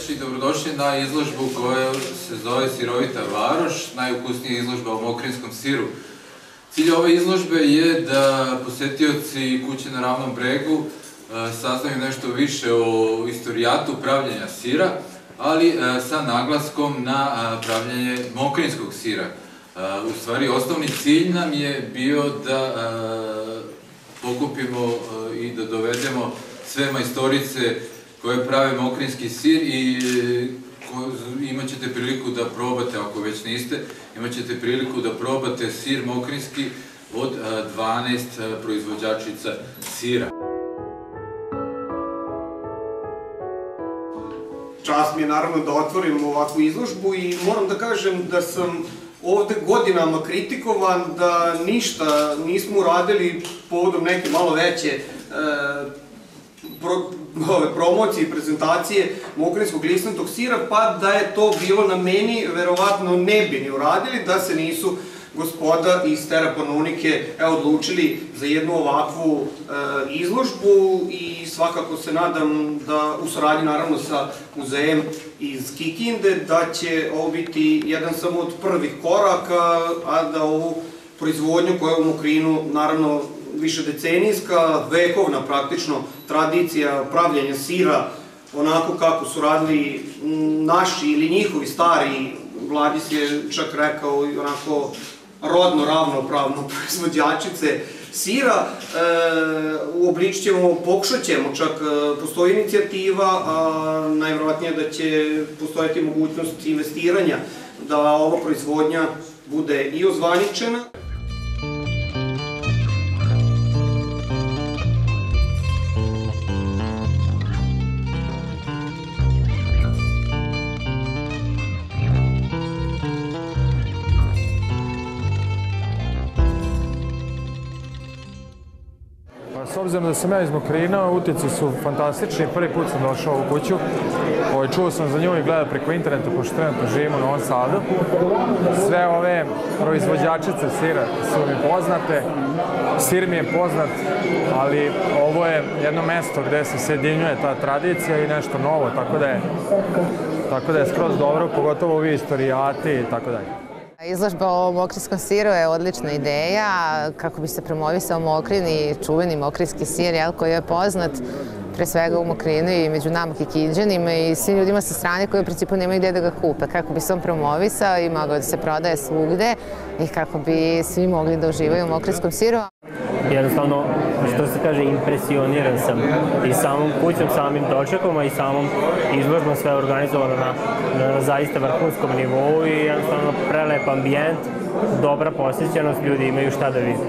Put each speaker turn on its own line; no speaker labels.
Gledači, dobrodošli na izložbu koja se zove Sirovita varoš, najukusnija izložba o mokrinskom siru. Cilj ove izložbe je da posetioci kuće na Ravnom bregu saznaju nešto više o istorijatu pravljenja sira, ali sa naglaskom na pravljenje mokrinskog sira. U stvari, osnovni cilj nam je bio da pokupimo i da dovedemo sve majstorice koje prave mokrinski sir i imat ćete priliku da probate, ako već niste, imat ćete priliku da probate sir mokrinski od 12 proizvođačica sira.
Čast mi je naravno da otvorim ovakvu izložbu i moram da kažem da sam ovde godinama kritikovan da ništa nismo uradili povodom neke malo veće promocije i prezentacije mokrinskog listnatog sira, pa da je to bilo na meni, verovatno ne bi ni uradili da se nisu gospoda iz Terapanonike odlučili za jednu ovakvu izložbu i svakako se nadam da u saradnji naravno sa muzejem iz Kikinde da će ovo biti jedan samo od prvih koraka, a da ovu proizvodnju koja je u Mokrinu naravno više decenijska, vekovna praktično tradicija pravljenja sira onako kako su radili naši ili njihovi stari, Vladis je čak rekao onako rodno ravnopravno proizvođačice sira, uobličit ćemo, pokušat ćemo, čak postoji inicijativa, a najvjerojatnije da će postojati mogućnost investiranja da ova proizvodnja bude i ozvaničena.
S obzirom da sam ja iz Mokrina, utici su fantastični. Prvi put sam došao u kuću. Čuo sam za nju i gledao preko interneta, pošto trenutno živim u Novom Sadu. Sve ove proizvođačice sira su mi poznate. Sir mi je poznat, ali ovo je jedno mesto gde se sjedinjuje ta tradicija i nešto novo, tako da je skroz dobro, pogotovo ovi istorijati i tako dalje.
Izložba o mokrinskom siru je odlična ideja kako bi se promovisao Mokrin i čuveni mokrinski sir koji je poznat pre svega u Mokrinu i među nama Kikinđanima i svim ljudima sa strane koji u principu nemaju gde da ga kupe. Kako bi se on promovisao i mogao da se prodaje svugde i kako bi svi mogli da uživaju u mokrinskom siru.
Jednostavno, što se kaže, impresioniran sam i samom kućom, samim dočekom, a i samom izložbom, sve organizovano na zaista vrhunskom nivou i jednostavno prelep ambijent, dobra posjećenost, ljudi imaju šta da vide.